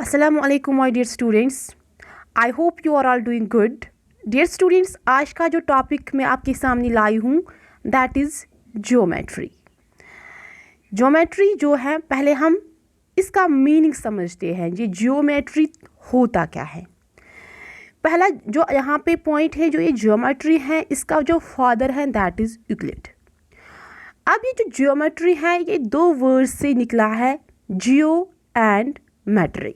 Assalamu alaikum my dear students. I hope you are all doing good. Dear students, आज का जो topic मैं आपके सामने लाई हूँ दैट इज़ ज्योमेट्री. ज्योमेट्री जो है, पहले हम इसका मीनिंग समझते हैं. ये ज्योमेट्री होता क्या है. पहला जो यहाँ पे पॉइंट है, जो ये ज्योमेट्री है, इसका जो फादर है दैट इज़ यूक्लिड. अब ये जो ज्योमेट्री है ये दो वर्ड से निकला है, जियो एंड मैट्री.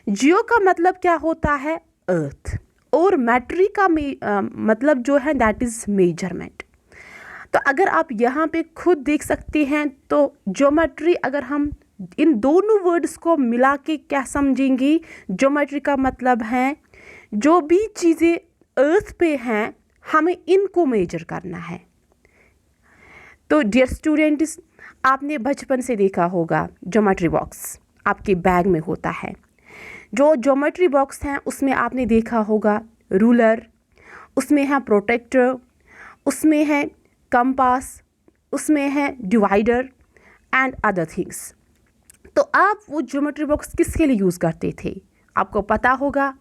जियो का मतलब क्या होता है, अर्थ, और मैट्री का मतलब जो है दैट इज़ मेजरमेंट. तो अगर आप यहाँ पे खुद देख सकते हैं तो ज्योमेट्री, अगर हम इन दोनों वर्ड्स को मिला के क्या समझेंगे, ज्योमेट्री का मतलब है जो भी चीज़ें अर्थ पे हैं हमें इनको मेजर करना है. तो डियर स्टूडेंट्स, आपने बचपन से देखा होगा ज्योमेट्री बॉक्स आपके बैग में होता है. जो ज्योमेट्री बॉक्स हैं उसमें आपने देखा होगा रूलर, उसमें है प्रोटेक्टर, उसमें है कंपास, उसमें है डिवाइडर एंड अदर थिंग्स. तो आप वो ज्योमेट्री बॉक्स किसके लिए यूज़ करते थे, आपको पता होगा.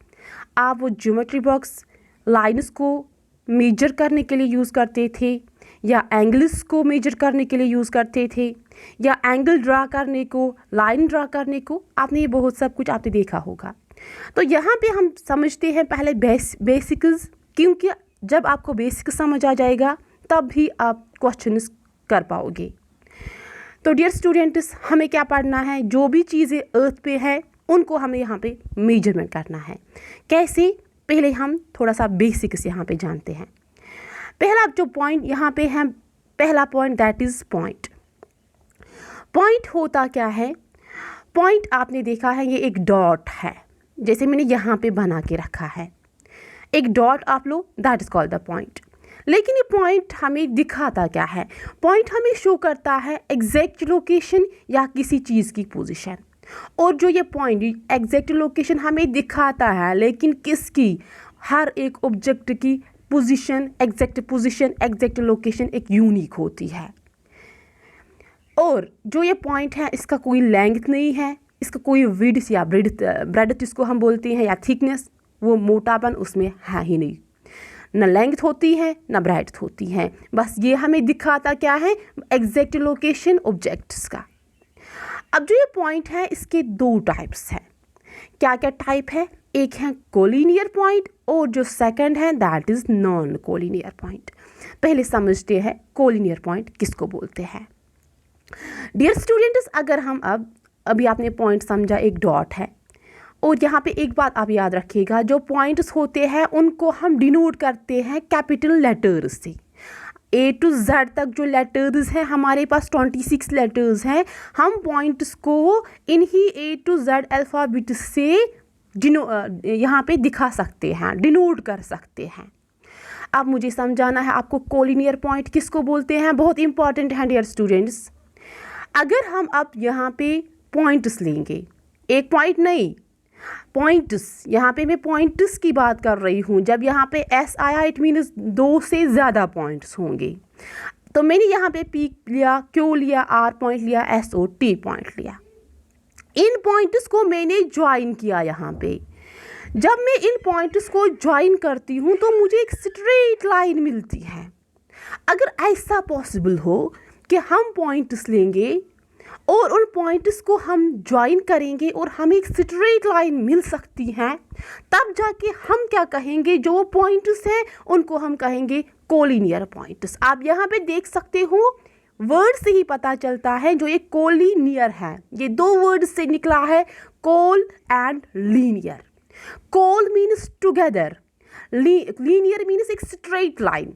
आप वो ज्योमेट्री बॉक्स लाइन्स को मेजर करने के लिए यूज़ करते थे, या एंगल्स को मेजर करने के लिए यूज़ करते थे, या एंगल ड्रा करने को, लाइन ड्रा करने को. आपने ये बहुत सब कुछ आपने देखा होगा. तो यहाँ पे हम समझते हैं पहले बेसिक्स, क्योंकि जब आपको बेसिक समझ आ जाएगा तब भी आप क्वेश्चंस कर पाओगे. तो डियर स्टूडेंट्स, हमें क्या पढ़ना है, जो भी चीज़ें अर्थ पे है उनको हमें यहाँ पे मेजरमेंट करना है. कैसे, पहले हम थोड़ा सा बेसिक्स यहाँ पे जानते हैं. पहला जो पॉइंट यहाँ पे है, पहला point that is point. Point होता क्या है, पॉइंट आपने देखा है ये एक डॉट है, जैसे मैंने यहाँ पे बना के रखा है. एक डॉट आप लो, that is called the point. लेकिन ये पॉइंट हमें दिखाता क्या है, पॉइंट हमें शो करता है एग्जैक्ट लोकेशन या किसी चीज़ की पोजीशन. और जो ये पॉइंट एग्जैक्ट लोकेशन हमें दिखाता है, लेकिन किसकी, हर एक ऑब्जेक्ट की पोजीशन, एग्जैक्ट लोकेशन एक यूनिक होती है. और जो ये पॉइंट है इसका कोई लेंथ नहीं है, इसका कोई विड्थ या ब्रेडथ इसको हम बोलते हैं, या थिकनेस, वो मोटापन उसमें है ही नहीं. न लेंथ होती है न ब्रेडथ होती है. बस ये हमें दिखाता क्या है, एग्जैक्ट लोकेशन ऑब्जेक्ट्स का. अब जो ये पॉइंट है इसके दो टाइप्स हैं. क्या क्या टाइप है, एक है कोलिनियर पॉइंट और जो सेकंड है that is non collinear point. पहले समझते हैं कोलिनियर पॉइंट किसको बोलते हैं. डियर स्टूडेंट्स, अगर हम अभी आपने पॉइंट समझा एक डॉट है, और यहाँ पे एक बात आप याद रखिएगा, जो पॉइंट्स होते हैं उनको हम डिनोट करते हैं कैपिटल लेटर्स से. A to Z तक जो लेटर्स हैं, हमारे पास 26 लेटर्स हैं, हम पॉइंट्स को इन्हीं A to Z अल्फ़ाबेट से यहाँ पे दिखा सकते हैं, डिनोट कर सकते हैं. अब मुझे समझाना है आपको कोलिनियर पॉइंट किसको बोलते हैं, बहुत इंपॉर्टेंट है डियर स्टूडेंट्स. अगर हम अब यहाँ पे पॉइंट्स लेंगे, एक पॉइंट नहीं, पॉइंट्स, यहाँ पे मैं पॉइंट्स की बात कर रही हूँ. जब यहाँ पे एस आया इट मीन्स दो से ज़्यादा पॉइंट्स होंगे. तो मैंने यहाँ पे पी लिया, क्यू लिया, आर पॉइंट लिया, एस और टी पॉइंट लिया. इन पॉइंट्स को मैंने ज्वाइन किया. यहाँ पे जब मैं इन पॉइंट्स को ज्वाइन करती हूँ तो मुझे एक स्ट्रेट लाइन मिलती है. अगर ऐसा पॉसिबल हो कि हम पॉइंट्स लेंगे और उन पॉइंट्स को हम ज्वाइन करेंगे और हमें एक स्ट्रेट लाइन मिल सकती है, तब जाके हम क्या कहेंगे, जो पॉइंट्स हैं उनको हम कहेंगे कोलिनियर पॉइंट्स. आप यहाँ पे देख सकते हो, वर्ड से ही पता चलता है जो ये कोलिनियर है, ये दो वर्ड से निकला है, col and linear. Col means together, linear means एक स्ट्रेट लाइन.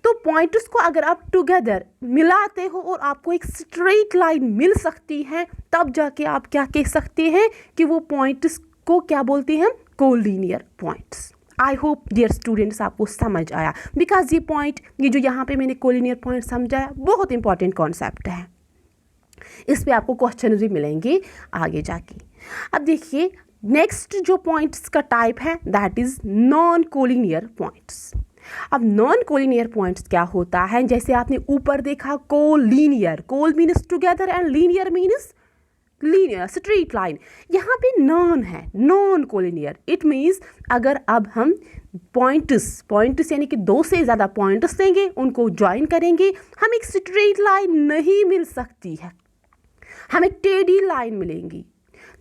तो पॉइंट्स को अगर आप टुगेदर मिलाते हो और आपको एक स्ट्रेट लाइन मिल सकती है, तब जाके आप क्या कह सकते हैं कि वो पॉइंट्स को क्या बोलते हैं, collinear points. I hope dear students आपको समझ आया, बिकॉज ये पॉइंट, ये जो यहाँ पे मैंने कोलिनियर पॉइंट समझाया, बहुत इंपॉर्टेंट कॉन्सेप्ट है. इस पे आपको क्वेश्चन भी मिलेंगे आगे जाके. अब देखिए नेक्स्ट जो पॉइंट्स का टाइप है that is non collinear points. अब नॉन कोलिनियर पॉइंट्स क्या होता है, जैसे आपने ऊपर देखा collinear, col means together and linear means linear straight line, यहाँ पे नॉन है, नॉन कोलिनियर। इट मीन्स अगर अब हम पॉइंट्स यानी कि 2 से ज़्यादा पॉइंट्स लेंगे, उनको ज्वाइन करेंगे, हमें एक स्ट्रेट लाइन नहीं मिल सकती है, हमें टेढ़ी लाइन मिलेंगी।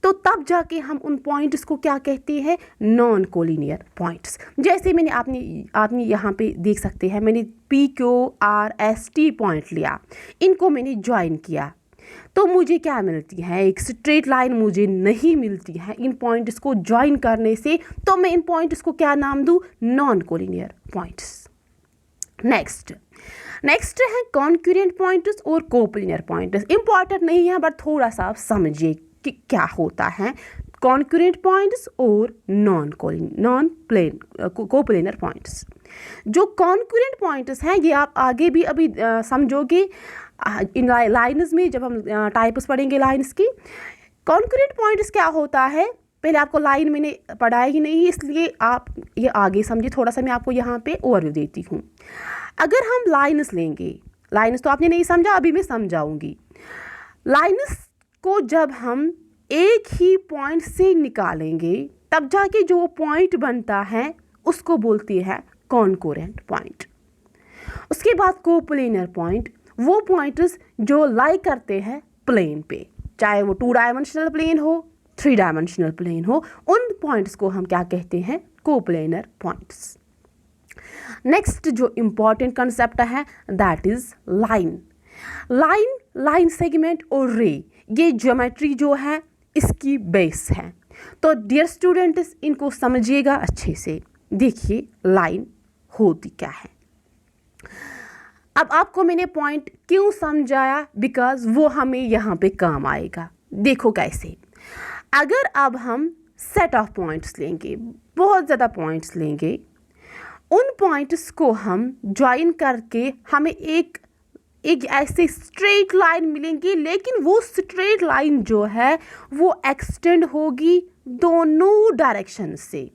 तो तब जाके हम उन पॉइंट्स को क्या कहते हैं, नॉन कोलिनियर पॉइंट्स। जैसे मैंने आपने यहाँ पे देख सकते हैं, मैंने PQRST पॉइंट लिया, इनको मैंने ज्वाइन किया, तो मुझे क्या मिलती है, एक स्ट्रेट लाइन मुझे नहीं मिलती है इन पॉइंट्स को ज्वाइन करने से। तो मैं इन पॉइंट्स को क्या नाम दूँ, नॉन कोलिनियर पॉइंट्स। नेक्स्ट है कॉन्करेंट पॉइंट्स और कोप्लिनियर पॉइंट्स। इंपॉर्टेंट नहीं है, बट थोड़ा सा आप समझिए कि क्या होता है कॉन्करेंट पॉइंट्स और कोप्लिनियर पॉइंट्स। जो कॉन्करेंट पॉइंट्स हैं ये आप आगे भी अभी समझोगे इन लाइन्स में, जब हम टाइप्स पढ़ेंगे लाइन्स की। कॉन्करेंट पॉइंट्स क्या होता है, पहले आपको लाइन मैंने पढ़ाया ही नहीं, इसलिए आप ये आगे समझिए। थोड़ा सा मैं आपको यहाँ पे ओवरव्यू देती हूँ। अगर हम लाइन्स लेंगे, लाइन्स तो आपने नहीं समझा, अभी मैं समझाऊंगी। लाइन्स को जब हम एक ही पॉइंट से निकालेंगे, तब जाके जो पॉइंट बनता है उसको बोलते हैं कॉन्करेंट पॉइंट। उसके बाद कोप्लिनियर पॉइंट, वो पॉइंट्स जो लाई करते हैं प्लेन पे, चाहे वो 2 डायमेंशनल प्लेन हो, 3 डायमेंशनल प्लेन हो, उन पॉइंट्स को हम क्या कहते हैं, कोप्लिनियर पॉइंट्स। नेक्स्ट जो इम्पॉर्टेंट कंसेप्ट है दैट इज लाइन सेगमेंट और रे, ये ज्योमेट्री जो है इसकी बेस है। तो डियर स्टूडेंट्स, इनको समझिएगा अच्छे से। देखिए लाइन होती क्या है। अब आपको मैंने पॉइंट क्यों समझाया, बिकॉज वो हमें यहाँ पे काम आएगा। देखो कैसे, अगर अब हम सेट ऑफ पॉइंट्स लेंगे, बहुत ज़्यादा पॉइंट्स लेंगे, उन पॉइंट्स को हम ज्वाइन करके हमें एक ऐसे स्ट्रेट लाइन मिलेंगी, लेकिन वो स्ट्रेट लाइन जो है वो एक्सटेंड होगी दोनों डायरेक्शन से।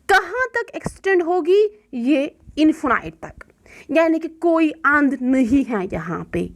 कहाँ तक एक्सटेंड होगी, ये इन्फिनाइट तक, यानी कि कोई अंत नहीं है। यहाँ पे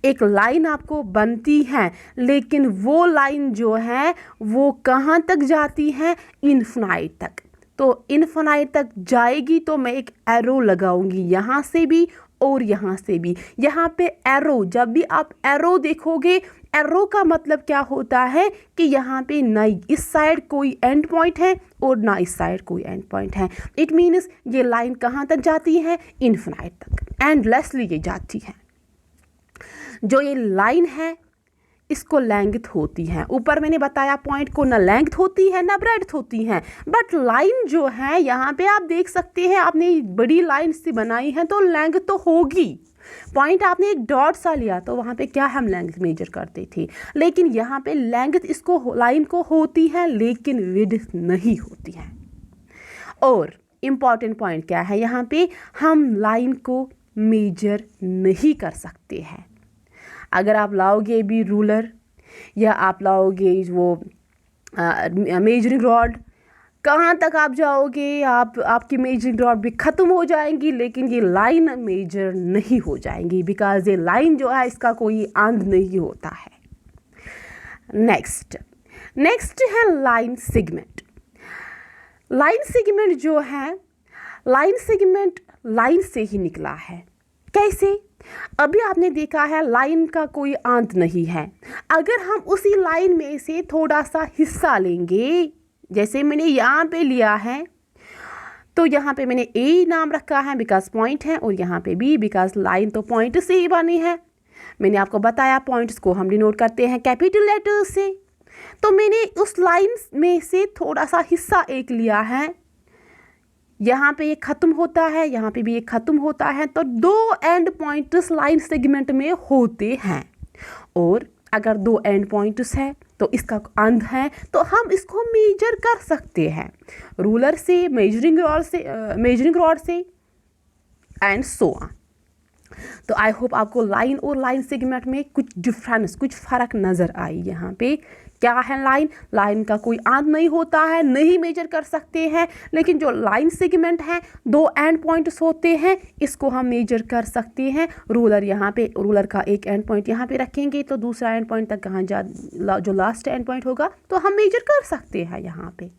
एक लाइन आपको बनती है, लेकिन वो लाइन जो है वो कहाँ तक जाती है, इन्फिनाइट तक। तो इन्फिनाइट तक जाएगी तो मैं एक एरो लगाऊंगी यहाँ से भी और यहाँ से भी। यहाँ पे एरो, जब भी आप एरो देखोगे, एरो का मतलब क्या होता है कि यहाँ पे ना इस साइड कोई एंड पॉइंट है और ना इस साइड कोई एंड पॉइंट है। इट मीन्स ये लाइन कहाँ तक जाती है, इन्फिनाइट तक, एंडलेसली ये जाती है। जो ये लाइन है इसको लेंथ होती है, ऊपर मैंने बताया पॉइंट को ना लेंथ होती है ना ब्रेड्थ होती है, बट लाइन जो है यहाँ पे आप देख सकते हैं, आपने बड़ी लाइन से बनाई है तो लेंथ तो होगी। पॉइंट आपने एक डॉट सा लिया तो वहाँ पे क्या हम लेंथ मेजर करते थे, लेकिन यहाँ पे लेंथ इसको लाइन को होती है, लेकिन विड्थ नहीं होती है। और इम्पॉर्टेंट पॉइंट क्या है, यहाँ पे हम लाइन को मेजर नहीं कर सकते हैं। अगर आप लाओगे भी रूलर या आप लाओगे वो मेजरिंग रॉड, कहाँ तक आप जाओगे, आपकी मेजरिंग रॉड भी ख़त्म हो जाएंगी, लेकिन ये लाइन मेजर नहीं हो जाएंगी, बिकॉज ये लाइन जो है इसका कोई अंत नहीं होता है। नेक्स्ट है लाइन सेगमेंट। लाइन सेगमेंट जो है, लाइन सेगमेंट लाइन से ही निकला है। कैसे, अभी आपने देखा है लाइन का कोई अंत नहीं है। अगर हम उसी लाइन में से थोड़ा सा हिस्सा लेंगे, जैसे मैंने यहाँ पे लिया है, तो यहाँ पे मैंने ए नाम रखा है बिकॉज पॉइंट है, और यहाँ पे बी बिकॉज लाइन तो पॉइंट से ही बनी है। मैंने आपको बताया पॉइंट्स को हम डिनोट करते हैं कैपिटल लेटर से। तो मैंने उस लाइन में से थोड़ा सा हिस्सा एक लिया है, यहाँ पे ये ख़त्म होता है, यहाँ पे भी ये ख़त्म होता है, तो 2 एंड पॉइंट्स लाइन सेगमेंट में होते हैं। और अगर 2 एंड पॉइंट्स है तो इसका अंत है, तो हम इसको मेजर कर सकते हैं रूलर से, मेजरिंग रॉड से एंड सो ऑन। तो आई होप आपको लाइन और लाइन सेगमेंट में कुछ डिफरेंस, कुछ फ़र्क नज़र आई यहाँ पे क्या है लाइन? लाइन का कोई अंत नहीं होता है, नहीं मेजर कर सकते हैं, लेकिन जो लाइन सेगमेंट है, 2 एंड पॉइंट्स होते हैं, इसको हम मेजर कर सकते हैं। रूलर यहाँ पे, रूलर का एक एंड पॉइंट यहाँ पे रखेंगे तो दूसरा एंड पॉइंट तक कहाँ जो लास्ट एंड पॉइंट होगा तो हम मेजर कर सकते हैं यहाँ पे।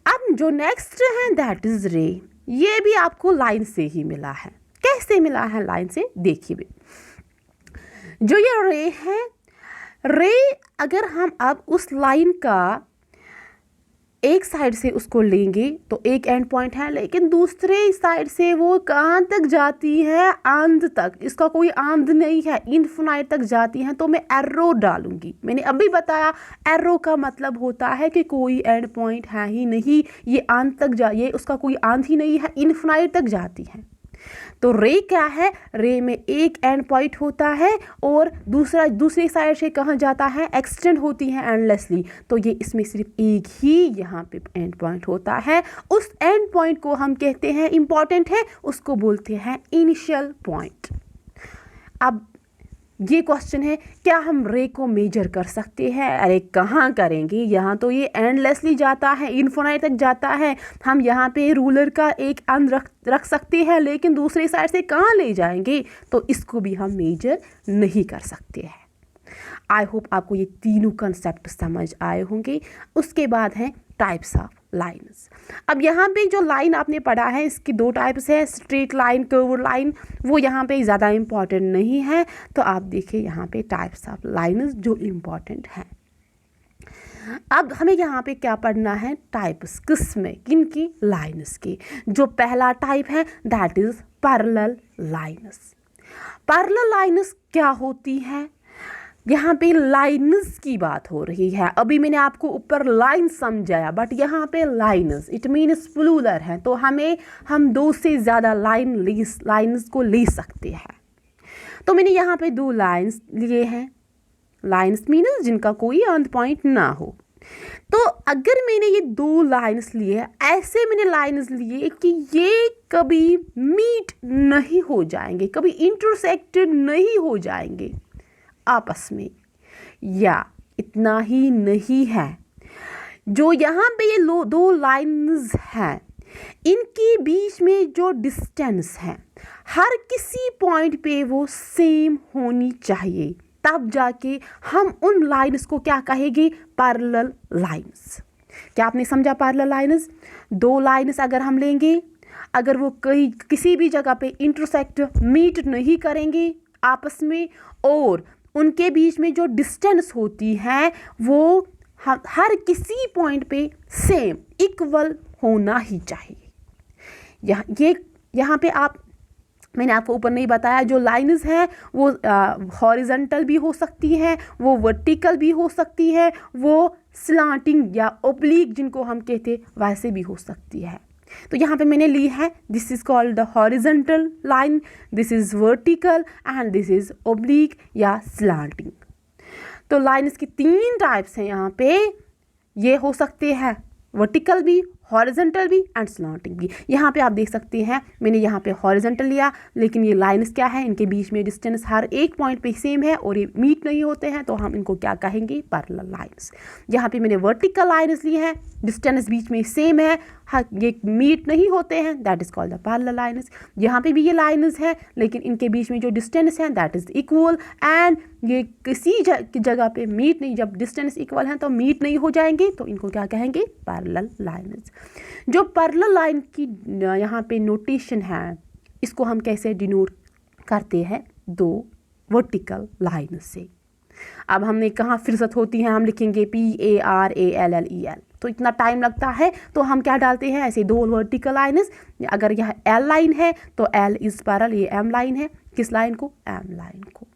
अब जो नेक्स्ट है दैट इज रे। ये भी आपको लाइन से ही मिला है। कैसे मिला है लाइन से? देखिए, जो ये रे है, रे अगर हम अब उस लाइन का एक साइड से उसको लेंगे तो एक एंड पॉइंट है, लेकिन दूसरे साइड से वो कहाँ तक जाती है? अंत तक। इसका कोई अंत नहीं है, इन्फिनाइट तक जाती है। तो मैं एरो डालूंगी। मैंने अभी बताया एरो का मतलब होता है कि कोई एंड पॉइंट है ही नहीं, ये अंत तक ये उसका कोई अंत ही नहीं है, इन्फिनाइट तक जाती है। तो रे क्या है? रे में एक एंड पॉइंट होता है और दूसरी साइड से कहाँ जाता है? एक्सटेंड होती है एंडलेसली। तो ये इसमें सिर्फ एक ही यहाँ पे एंड पॉइंट होता है। उस एंड पॉइंट को हम कहते हैं, इंपॉर्टेंट है, उसको बोलते हैं इनिशियल पॉइंट। अब ये क्वेश्चन है, क्या हम रे को मेजर कर सकते हैं? अरे कहाँ करेंगे, यहाँ तो ये एंडलेसली जाता है, इन्फिनाइट तक जाता है। हम यहाँ पे रूलर का एक अंत रख सकते हैं, लेकिन दूसरी साइड से कहाँ ले जाएंगे? तो इसको भी हम मेजर नहीं कर सकते हैं। आई होप आपको ये तीनों कंसेप्ट समझ आए होंगे। उसके बाद है टाइप्स ऑफ लाइन्स। अब यहाँ पे जो लाइन आपने पढ़ा है, इसकी 2 टाइप्स है, स्ट्रेट लाइन, कर्व लाइन। वो यहाँ पे ज़्यादा इम्पॉर्टेंट नहीं है। तो आप देखिए यहाँ पे टाइप्स ऑफ लाइन्स जो इम्पॉर्टेंट हैं। अब हमें यहाँ पे क्या पढ़ना है? टाइप्स, किस्में, किनकी? लाइन्स की। जो पहला टाइप है that is parallel lines. Parallel lines क्या होती है? यहाँ पे लाइन्स की बात हो रही है। अभी मैंने आपको ऊपर लाइन समझाया, बट यहाँ पे लाइन्स इट मीन्स प्लूरल है। तो हम 2 से ज़्यादा लाइन्स को ले सकते हैं। तो मैंने यहाँ पे 2 लाइन्स लिए हैं। लाइन्स मीन्स जिनका कोई अंत पॉइंट ना हो। तो अगर मैंने ये 2 लाइन्स लिए, ऐसे मैंने लाइन्स लिए कि ये कभी मीट नहीं हो जाएंगे, कभी इंटरसेक्टेड नहीं हो जाएंगे आपस में। या इतना ही नहीं है, जो यहाँ पे ये 2 लाइन्स हैं, इनके बीच में जो डिस्टेंस है, हर किसी पॉइंट पे वो सेम होनी चाहिए। तब जाके हम उन लाइन्स को क्या कहेंगे? Parallel lines. क्या आपने समझा? पैरेलल लाइन्स 2 लाइन्स अगर हम लेंगे, अगर वो किसी भी जगह पे इंटरसेक्ट मीट नहीं करेंगे आपस में, और उनके बीच में जो डिस्टेंस होती है वो हर किसी पॉइंट पे सेम इक्वल होना ही चाहिए। यहाँ पे मैंने आपको ऊपर नहीं बताया, जो लाइन्स हैं वो हॉरिजॉन्टल भी हो सकती हैं, वो वर्टिकल भी हो सकती है, वो स्लांटिंग या ओब्लिक जिनको हम कहते हैं वैसे भी हो सकती है। तो यहाँ पे मैंने ली है, this is called the horizontal line, this is vertical and this is oblique या स्लांटिंग। तो लाइन्स की 3 टाइप्स हैं यहाँ पे। ये हो सकते हैं वर्टिकल भी, हॉरिजॉन्टल भी एंड स्लांटिंग भी। यहाँ पे आप देख सकते हैं मैंने यहाँ पे हॉरिजॉन्टल लिया, लेकिन ये लाइन्स क्या है, इनके बीच में डिस्टेंस हर एक पॉइंट पे सेम है और ये मीट नहीं होते हैं, तो हम इनको क्या कहेंगे? Parallel lines. यहाँ पे मैंने वर्टिकल लाइन्स ली है, डिस्टेंस बीच में सेम है, ये मीट नहीं होते हैं, that is called the parallel lines. यहाँ पे भी ये लाइन्स है, लेकिन इनके बीच में जो डिस्टेंस है दैट इज इक्वल, एंड ये किसी जगह पे मीट नहीं, जब डिस्टेंस इक्वल है तो मीट नहीं हो जाएंगे, तो इनको क्या कहेंगे? Parallel lines. जो पैरेलल लाइन की यहाँ पे नोटेशन है, इसको हम कैसे डिनोट करते हैं? 2 वर्टिकल लाइन से। अब हमने कहाँ फुर्सत होती है, हम लिखेंगे PARALLEL, तो इतना टाइम लगता है, तो हम क्या डालते हैं? ऐसे 2 वर्टिकल लाइन्स। अगर यह L लाइन है तो L इज पैरेलल, ये M लाइन है, किस लाइन को? M लाइन को।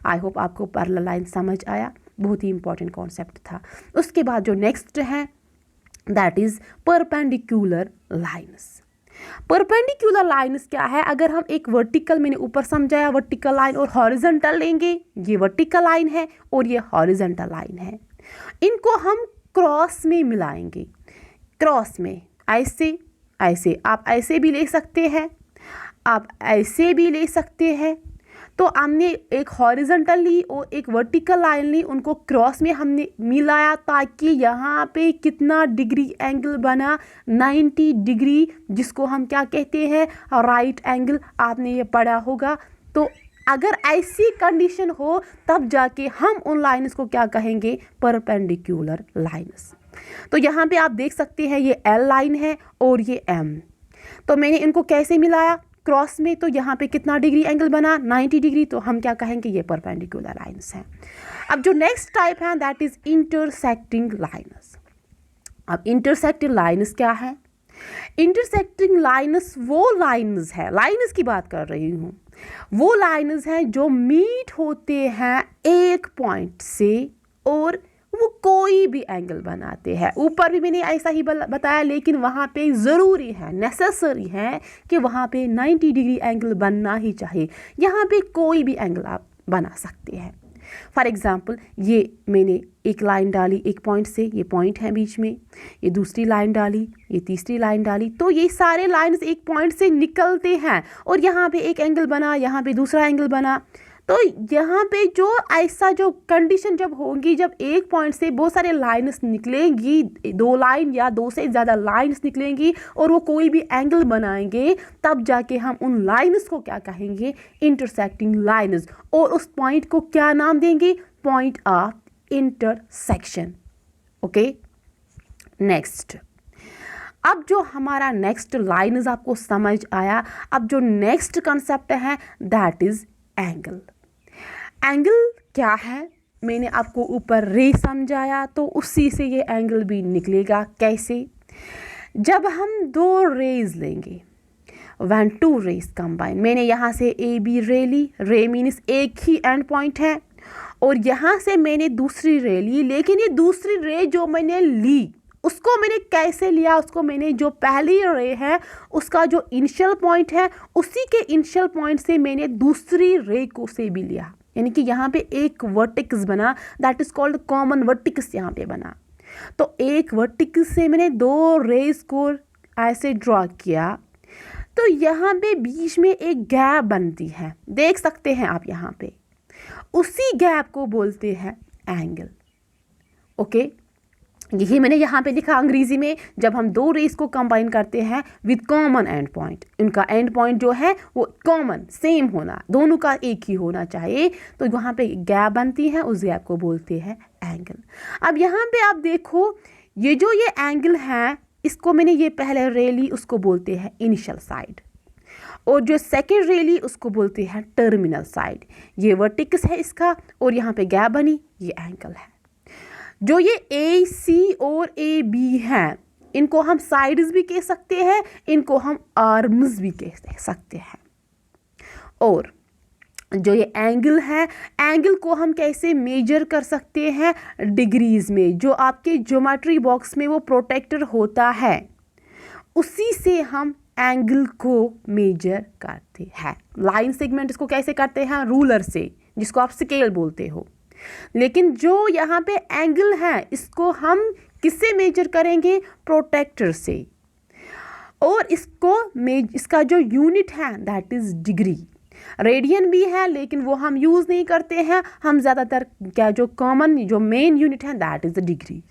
आई होप आपको पैरेलल लाइन समझ आया, बहुत ही इंपॉर्टेंट कॉन्सेप्ट था। उसके बाद जो नेक्स्ट है that is perpendicular lines. Perpendicular lines क्या है? अगर हम एक वर्टिकल, मैंने ऊपर समझाया वर्टिकल लाइन और हॉरिजॉन्टल लेंगे, ये वर्टिकल लाइन है और ये हॉरिजॉन्टल लाइन है, इनको हम क्रॉस में मिलाएंगे। क्रॉस में ऐसे ऐसे, आप ऐसे भी ले सकते हैं, आप ऐसे भी ले सकते हैं। तो हमने एक हॉरिजॉन्टल ली और एक वर्टिकल लाइन ली, उनको क्रॉस में हमने मिलाया ताकि यहाँ पे कितना डिग्री एंगल बना, 90 डिग्री, जिसको हम क्या कहते हैं, राइट एंगल। आपने ये पढ़ा होगा। तो अगर ऐसी कंडीशन हो तब जाके हम उन लाइन्स को क्या कहेंगे, परपेंडिकुलर लाइन्स। तो यहाँ पे आप देख सकते हैं ये एल लाइन है और ये एम। तो मैंने इनको कैसे मिलाया, क्रॉस में। तो यहाँ पे कितना डिग्री एंगल बना, 90 डिग्री। तो हम क्या कहेंगे, ये परपेंडिकुलर लाइन्स हैं। अब जो नेक्स्ट टाइप है दैट इज इंटरसेक्टिंग लाइन्स। अब इंटरसेक्टिंग लाइन्स क्या है? इंटरसेक्टिंग लाइन्स वो लाइन्स है, लाइन्स की बात कर रही हूँ, वो लाइन्स हैं जो मीट होते हैं एक पॉइंट से और वो कोई भी एंगल बनाते हैं। ऊपर भी मैंने ऐसा ही बताया, लेकिन वहाँ पे ज़रूरी है, नेसेसरी है कि वहाँ पे 90 डिग्री एंगल बनना ही चाहिए। यहाँ पे कोई भी एंगल आप बना सकते हैं। फॉर एग्ज़ाम्पल, ये मैंने एक लाइन डाली एक पॉइंट से, ये पॉइंट है बीच में, ये दूसरी लाइन डाली, ये तीसरी लाइन डाली। तो ये सारे लाइन्स एक पॉइंट से निकलते हैं और यहाँ पे एक एंगल बना, यहाँ पे दूसरा एंगल बना। तो यहाँ पे जो ऐसा जो कंडीशन जब होगी, जब एक पॉइंट से बहुत सारे लाइन्स निकलेंगी, 2 लाइन या 2 से ज़्यादा लाइन्स निकलेंगी और वो कोई भी एंगल बनाएंगे, तब जाके हम उन लाइन्स को क्या कहेंगे, इंटरसेक्टिंग लाइन्स। और उस पॉइंट को क्या नाम देंगे, point of intersection. Okay, next. अब जो हमारा नेक्स्ट लाइन्स आपको समझ आया, अब जो नेक्स्ट कंसेप्ट है दैट इज एंगल। एंगल क्या है, मैंने आपको ऊपर रे समझाया, तो उसी से ये एंगल भी निकलेगा। कैसे? जब हम 2 रेज लेंगे, व्हेन 2 रेज कंबाइन, मैंने यहाँ से ए बी रे ली, रे मीन्स एक ही एंड पॉइंट है, और यहाँ से मैंने दूसरी रे ली, लेकिन ये दूसरी रे जो मैंने ली उसको मैंने कैसे लिया, उसको मैंने जो पहली रे है उसका जो इनिशियल पॉइंट है, उसी के इनिशियल पॉइंट से मैंने दूसरी रे को से भी लिया। यानी कि यहाँ पे एक वर्टिक्स बना, that is called common vertices यहाँ पे बना। तो एक वर्टिक्स से मैंने 2 रेज को ऐसे ड्रॉ किया, तो यहाँ पे बीच में एक गैप बनती है, देख सकते हैं आप यहाँ पे, उसी गैप को बोलते हैं एंगल। ओके, यही मैंने यहाँ पे लिखा अंग्रेजी में, जब हम 2 रेज को कंबाइन करते हैं विद कॉमन एंड पॉइंट, उनका एंड पॉइंट जो है वो कॉमन सेम होना, दोनों का एक ही होना चाहिए, तो वहाँ पे गैप बनती है, उस गैप को बोलते हैं एंगल। अब यहाँ पे आप देखो, ये जो ये एंगल है, इसको मैंने ये पहले रे ली, उसको बोलते हैं इनिशियल साइड, और जो सेकेंड रे ली उसको बोलते हैं टर्मिनल साइड। ये वर्टिक्स है इसका, और यहाँ पे गैप बनी, ये एंगल है। जो ये ए सी और ए बी हैं, इनको हम साइड्स भी कह सकते हैं, इनको हम आर्म्स भी कह सकते हैं। और जो ये एंगल है, एंगल को हम कैसे मेजर कर सकते हैं, डिग्रीज में। जो आपके ज्योमेट्री बॉक्स में वो प्रोटेक्टर होता है, उसी से हम एंगल को मेजर करते हैं। लाइन सेगमेंट इसको कैसे करते हैं, रूलर से, जिसको आप स्केल बोलते हो। लेकिन जो यहाँ पे एंगल है, इसको हम किससे मेजर करेंगे, प्रोटेक्टर से। और इसका जो यूनिट है दैट इज डिग्री। रेडियन भी है, लेकिन वो हम यूज़ नहीं करते हैं, हम ज़्यादातर क्या जो कॉमन जो मेन यूनिट है that is the degree.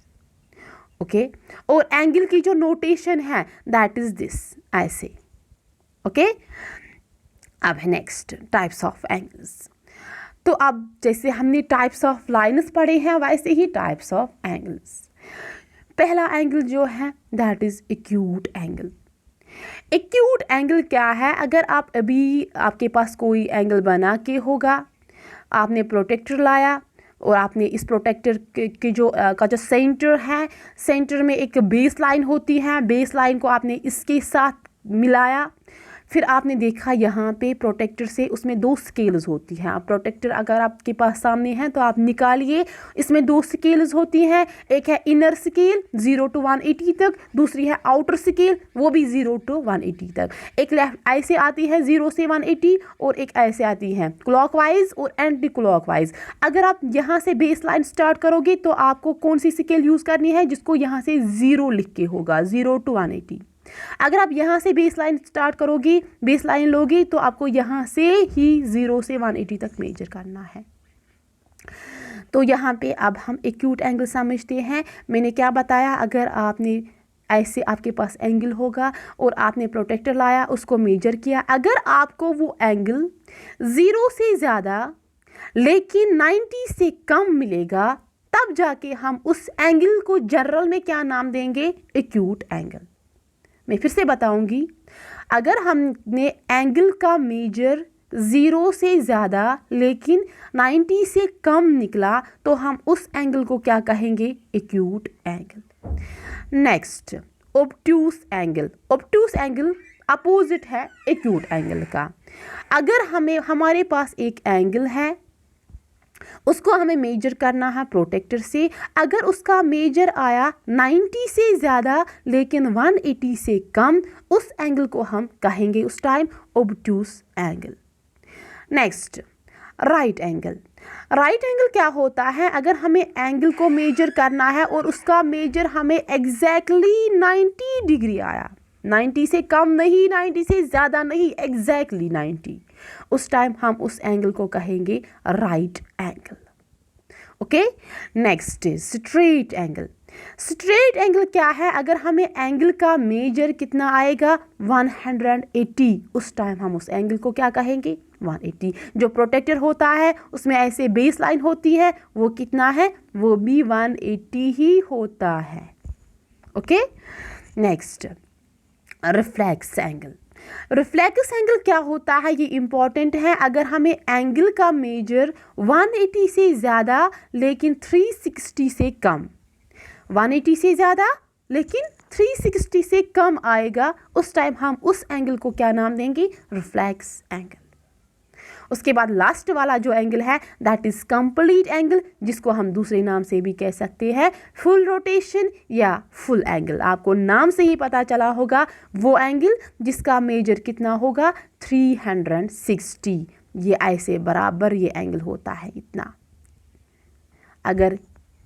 Okay, और एंगल की जो नोटेशन है दैट इज दिस, ऐसे। ओके, अब नेक्स्ट टाइप्स ऑफ एंगल्स। तो अब जैसे हमने टाइप्स ऑफ लाइन्स पढ़े हैं, वैसे ही टाइप्स ऑफ एंगल्स। पहला एंगल जो है that is acute angle. Acute angle क्या है, अगर आप अभी आपके पास कोई एंगल बना के होगा, आपने प्रोटेक्टर लाया और आपने इस प्रोटेक्टर के जो सेंटर है, सेंटर में एक बेस लाइन होती है, बेस लाइन को आपने इसके साथ मिलाया, फिर आपने देखा यहाँ पे प्रोटेक्टर से उसमें 2 स्केल्स होती हैं। अब प्रोटेक्टर अगर आपके पास सामने है तो आप निकालिए, इसमें 2 स्केल्स होती हैं, एक है इनर स्केल 0 to 180 तक, दूसरी है आउटर स्केल, वो भी 0 to 180 तक। एक लेफ्ट ऐसे आती है 0 से 180 और एक ऐसे आती है क्लॉकवाइज और एंटी क्लॉकवाइज। अगर आप यहाँ से बेस लाइन स्टार्ट करोगे तो आपको कौन सी स्केल यूज़ करनी है, जिसको यहाँ से 0 लिख के होगा, 0 to 180। अगर आप यहाँ से बेस लाइन स्टार्ट करोगे, बेस लाइन लोगे, तो आपको यहाँ से ही 0 से 180 तक मेजर करना है। तो यहाँ पे अब हम एक्यूट एंगल समझते हैं। मैंने क्या बताया, अगर आपने ऐसे आपके पास एंगल होगा और आपने प्रोटेक्टर लाया, उसको मेजर किया, अगर आपको वो एंगल 0 से ज़्यादा लेकिन 90 से कम मिलेगा, तब जाके हम उस एंगल को जनरल में क्या नाम देंगे, एक्यूट एंगल। मैं फिर से बताऊंगी, अगर हमने एंगल का मेजर 0 से ज़्यादा लेकिन 90 से कम निकला, तो हम उस एंगल को क्या कहेंगे, acute angle. Next, obtuse angle. Obtuse angle opposite है एक्यूट एंगल का। अगर हमारे पास एक एंगल है, उसको हमें मेजर करना है प्रोटेक्टर से, अगर उसका मेजर आया 90 से ज़्यादा लेकिन 180 से कम, उस एंगल को हम कहेंगे उस time obtuse angle. Next, right angle. Right angle क्या होता है, अगर हमें एंगल को मेजर करना है और उसका मेजर हमें एग्जैक्टली 90 डिग्री आया, 90 से कम नहीं, 90 से ज़्यादा नहीं, एग्जैक्टली 90, उस टाइम हम उस एंगल को कहेंगे right angle. Okay. Next is straight angle. Straight angle क्या है, अगर हमें एंगल का मेजर कितना आएगा, 180, उस टाइम हम उस एंगल को क्या कहेंगे, 180। जो प्रोटेक्टर होता है उसमें ऐसे बेस लाइन होती है, वो कितना है, वो भी 180 ही होता है। Okay. Next, reflex angle. Reflex angle क्या होता है, ये इंपॉर्टेंट है। अगर हमें एंगल का मेजर 180 से ज़्यादा लेकिन 360 से कम, 180 से ज़्यादा लेकिन 360 से कम आएगा, उस टाइम हम उस एंगल को क्या नाम देंगे, रिफ्लेक्स एंगल। उसके बाद लास्ट वाला जो एंगल है, दैट इज कंप्लीट एंगल, जिसको हम दूसरे नाम से भी कह सकते हैं फुल रोटेशन या फुल एंगल। आपको नाम से ही पता चला होगा, वो एंगल जिसका मेजर कितना होगा, 360। ये ऐसे बराबर ये एंगल होता है इतना। अगर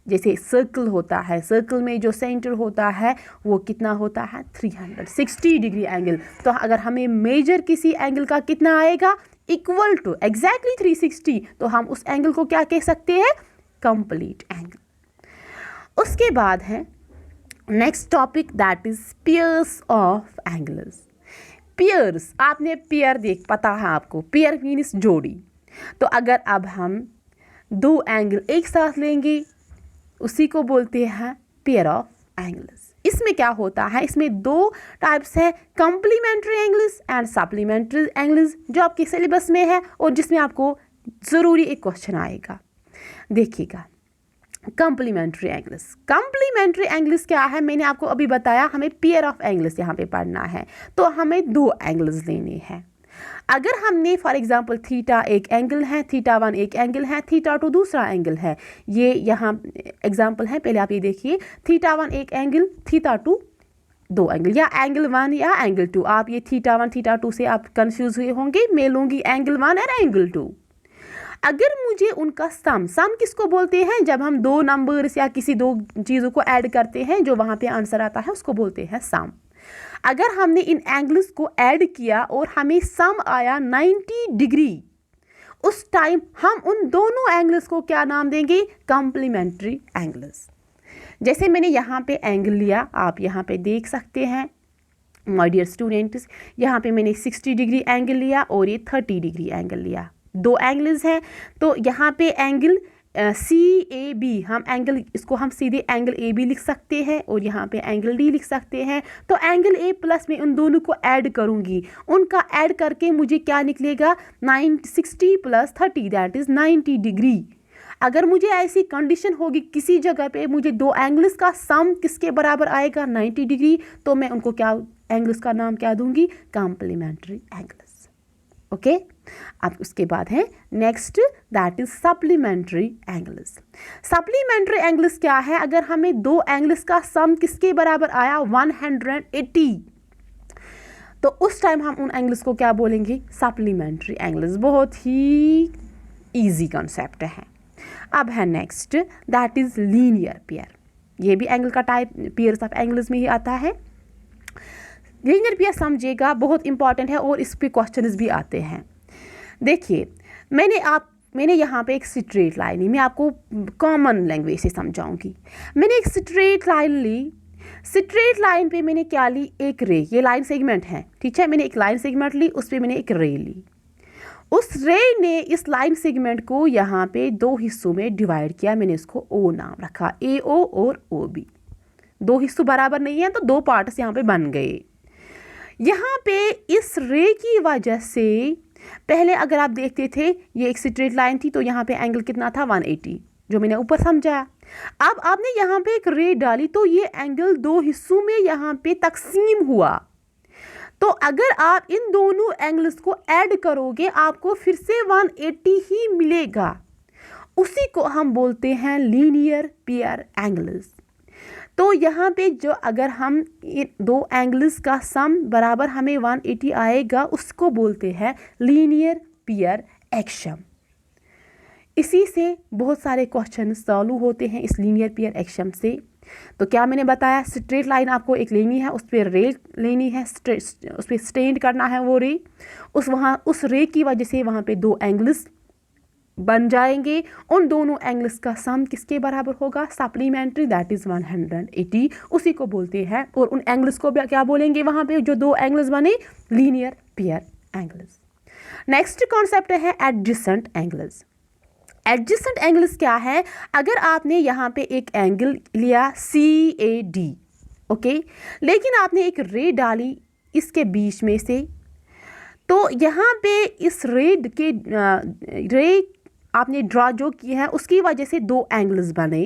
जैसे सर्कल होता है, सर्कल में जो सेंटर होता है वो कितना होता है, 360 डिग्री एंगल। तो अगर हमें मेजर किसी एंगल का कितना आएगा, इक्वल टू एग्जैक्टली 360, तो हम उस एंगल को क्या कह सकते हैं, कंप्लीट एंगल। उसके बाद है next topic, that is pairs of angles. Pairs, आपने पेयर पता है आपको, पेयर मीन्स जोड़ी। तो अगर अब हम दो एंगल एक साथ लेंगे, उसी को बोलते हैं पेयर ऑफ एंगल्स। इसमें क्या होता है, इसमें दो टाइप्स है, complementary angles and supplementary angles, जो आपके सिलेबस में है और जिसमें आपको ज़रूरी एक क्वेश्चन आएगा। देखिएगा, कॉम्प्लीमेंट्री एंगल्स। कॉम्प्लीमेंट्री एंगल्स क्या है, मैंने आपको अभी बताया, हमें पेयर ऑफ एंगल्स यहाँ पे पढ़ना है, तो हमें दो एंगल्स लेने हैं। अगर हमने फॉर एग्जांपल थीटा एक एंगल है, थीटा 1 एक एंगल है, थीटा 2 दूसरा एंगल है, ये यहाँ एग्जांपल है, पहले आप ये देखिए, थीटा 1 एक एंगल, थीटा 2 दो एंगल, या एंगल 1 या एंगल 2। आप ये थीटा 1 थीटा 2 से आप कंफ्यूज हुए होंगे, मैं लूँगी एंगल 1 और एंगल 2। अगर मुझे उनका सम किसको बोलते हैं, जब हम दो नंबर्स या किसी दो चीज़ों को ऐड करते हैं, जो वहाँ पे आंसर आता है उसको बोलते हैं सम। अगर हमने इन एंगल्स को ऐड किया और हमें सम आया 90 डिग्री, उस टाइम हम उन दोनों एंगल्स को क्या नाम देंगे, कॉम्प्लीमेंट्री एंगल्स। जैसे मैंने यहाँ पे एंगल लिया, आप यहाँ पे देख सकते हैं माय डियर स्टूडेंट्स, यहाँ पे मैंने 60 डिग्री एंगल लिया और ये 30 डिग्री एंगल लिया, दो एंगल्स हैं। तो यहाँ पे एंगल CAB, हम एंगल इसको हम सीधे एंगल AB लिख सकते हैं और यहाँ पे एंगल D लिख सकते हैं। तो एंगल A प्लस में उन दोनों को ऐड करूँगी, उनका ऐड करके मुझे क्या निकलेगा, 60 + 30 दैट इज़ 90 डिग्री। अगर मुझे ऐसी कंडीशन होगी किसी जगह पे मुझे दो एंगल्स का सम किसके बराबर आएगा, 90 डिग्री, तो मैं उनको क्या एंगल्स का नाम क्या दूंगी, कॉम्प्लीमेंट्री एंगल्स। ओके। अब उसके बाद है next, that is supplementary angles. Supplementary angles क्या है, अगर हमें दो एंगल्स का सम किसके बराबर आया, 180, तो उस टाइम हम उन एंगल्स को क्या बोलेंगे, सप्लीमेंट्री एंगल्स। बहुत ही इजी कॉन्सेप्ट है। अब है next, that is linear pair. ये भी एंगल का टाइप पेयर्स ऑफ एंगल्स में ही आता है। लीनियर पेयर समझिएगा, बहुत इंपॉर्टेंट है और इस पे क्वेश्चंस भी आते हैं। देखिए मैंने यहाँ पे एक स्ट्रेट लाइन ली, मैं आपको कॉमन लैंग्वेज से समझाऊंगी। मैंने एक स्ट्रेट लाइन ली, स्ट्रेट लाइन पे मैंने क्या ली, एक रे, ये लाइन सेगमेंट है, ठीक है। मैंने एक लाइन सेगमेंट ली, उस पर मैंने एक रे ली। उस रे ने इस लाइन सेगमेंट को यहाँ पे दो हिस्सों में डिवाइड किया, मैंने इसको ओ नाम रखा, ए ओ और ओ बी। दो हिस्सों बराबर नहीं है तो दो पार्ट्स यहाँ पे बन गए। यहाँ पे इस रे की वजह से पहले अगर आप देखते थे ये एक स्ट्रेट लाइन थी, तो यहाँ पे एंगल कितना था 180, जो मैंने ऊपर समझाया। अब आपने यहाँ पे एक रे डाली तो ये एंगल दो हिस्सों में यहाँ पे तकसीम हुआ। तो अगर आप इन दोनों एंगल्स को ऐड करोगे आपको फिर से 180 ही मिलेगा। उसी को हम बोलते हैं लीनियर पेयर एंगल्स। तो यहाँ पे जो अगर हम दो एंगल्स का सम बराबर हमें 180 आएगा, उसको बोलते हैं लीनियर पेयर एक्शम। इसी से बहुत सारे क्वेश्चन सॉल्व होते हैं इस लीनियर पेयर एक्शम से। तो क्या मैंने बताया, स्ट्रेट लाइन आपको एक लेनी है, उस पर रे लेनी है, उस पर स्ट्रेंड करना है वो रे, उस रे की वजह से वहाँ पे दो एंगल्स बन जाएंगे। उन दोनों एंगल्स का सम किसके बराबर होगा, सप्लीमेंट्री, दैट इज़ 180, उसी को बोलते हैं। और उन एंगल्स को क्या बोलेंगे वहाँ पे जो दो एंगल्स बने, linear pair angles. Next concept है एडजेसेंट एंगल्स। एडजेसेंट एंगल्स क्या है, अगर आपने यहाँ पे एक एंगल लिया CAD, ओके, लेकिन आपने एक रे डाली इसके बीच में से, तो यहाँ पे इस रे आपने ड्रॉ जो किया है उसकी वजह से दो एंगल्स बने,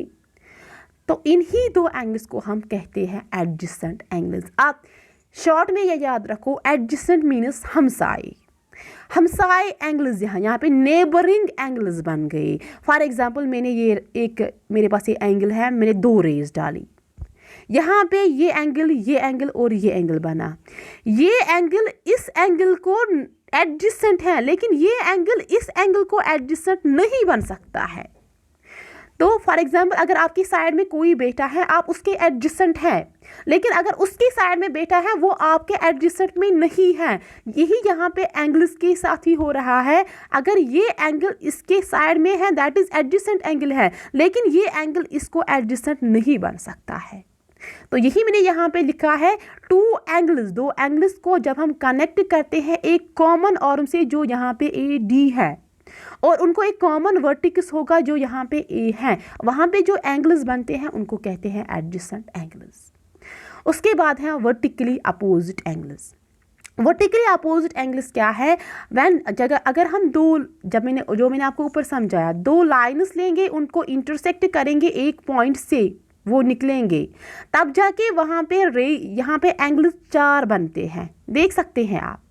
तो इन्हीं दो एंगल्स को हम कहते हैं एडजेसेंट एंगल्स। आप शॉर्ट में ये याद रखो, एडजेसेंट मीन्स हमसाए एंगल्स, यहाँ पे नेबरिंग एंगल्स बन गए। फॉर एग्जांपल मेरे पास ये एंगल है, मैंने दो रेज डाली, यहाँ पे ये एंगल और ये एंगल बना। ये एंगल इस एंगल को एडजेसेंट है, लेकिन ये एंगल इस एंगल को एडजेसेंट नहीं बन सकता है। तो फॉर एग्जांपल अगर आपकी साइड में कोई बैठा है, आप उसके एडजेसेंट है, लेकिन अगर उसकी साइड में बैठा है वो आपके एडजेसेंट में नहीं है। यही यहाँ पे एंगल्स के साथ ही हो रहा है। अगर ये एंगल इसके साइड में है दैट इज एडजेसेंट एंगल है, लेकिन ये एंगल इसको एडजेसेंट नहीं बन सकता है। तो यही मैंने यहाँ पे लिखा है, दो एंगल्स को जब हम कनेक्ट करते हैं एक कॉमन आर्म से जो यहाँ पे AD है, और उनको एक कॉमन वर्टिकस होगा जो यहाँ पे A है, वहाँ पे जो एंगल्स बनते हैं उनको कहते हैं एडजेसेंट एंगल्स। उसके बाद है vertically opposite angles. Vertically opposite angles क्या है, अगर हम जो मैंने आपको ऊपर समझाया, दो लाइन्स लेंगे, उनको इंटरसेक्ट करेंगे एक पॉइंट से, वो निकलेंगे, तब जाके वहाँ पे यहाँ पे एंगल्स 4 बनते हैं, देख सकते हैं आप।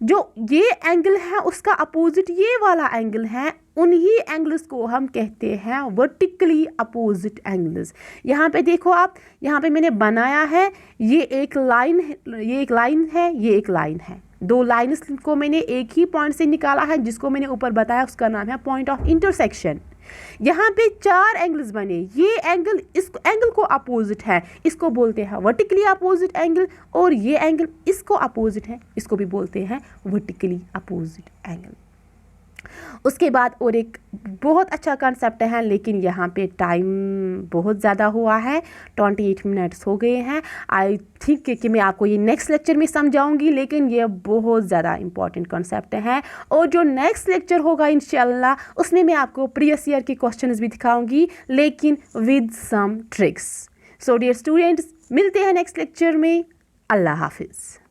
जो ये एंगल है उसका अपोजिट ये वाला एंगल है, उन्हीं एंगल्स को हम कहते हैं वर्टिकली अपोजिट एंगल्स। यहाँ पे देखो आप, यहाँ पे मैंने बनाया है, ये एक लाइन है, ये एक लाइन है। दो लाइन्स को मैंने एक ही पॉइंट से निकाला है, जिसको मैंने ऊपर बताया, उसका नाम है पॉइंट ऑफ इंटरसेक्शन। यहाँ पे 4 एंगल्स बने, ये एंगल इस एंगल को अपोजिट है, इसको बोलते हैं वर्टिकली अपोजिट एंगल, और ये एंगल इसको अपोजिट है, इसको भी बोलते हैं वर्टिकली अपोजिट एंगल। उसके बाद और एक बहुत अच्छा कॉन्सेप्ट है, लेकिन यहाँ पे टाइम बहुत ज़्यादा हुआ है, 28 मिनट्स हो गए हैं। आई थिंक कि मैं आपको ये नेक्स्ट लेक्चर में समझाऊंगी, लेकिन ये बहुत ज़्यादा इंपॉर्टेंट कॉन्सेप्ट है। और जो नेक्स्ट लेक्चर होगा इंशाल्लाह, उसमें मैं आपको प्रीवियस ईयर के क्वेश्चंस भी दिखाऊंगी, लेकिन with some tricks. So dear students, मिलते हैं नेक्स्ट लेक्चर में। अल्लाह हाफिज़।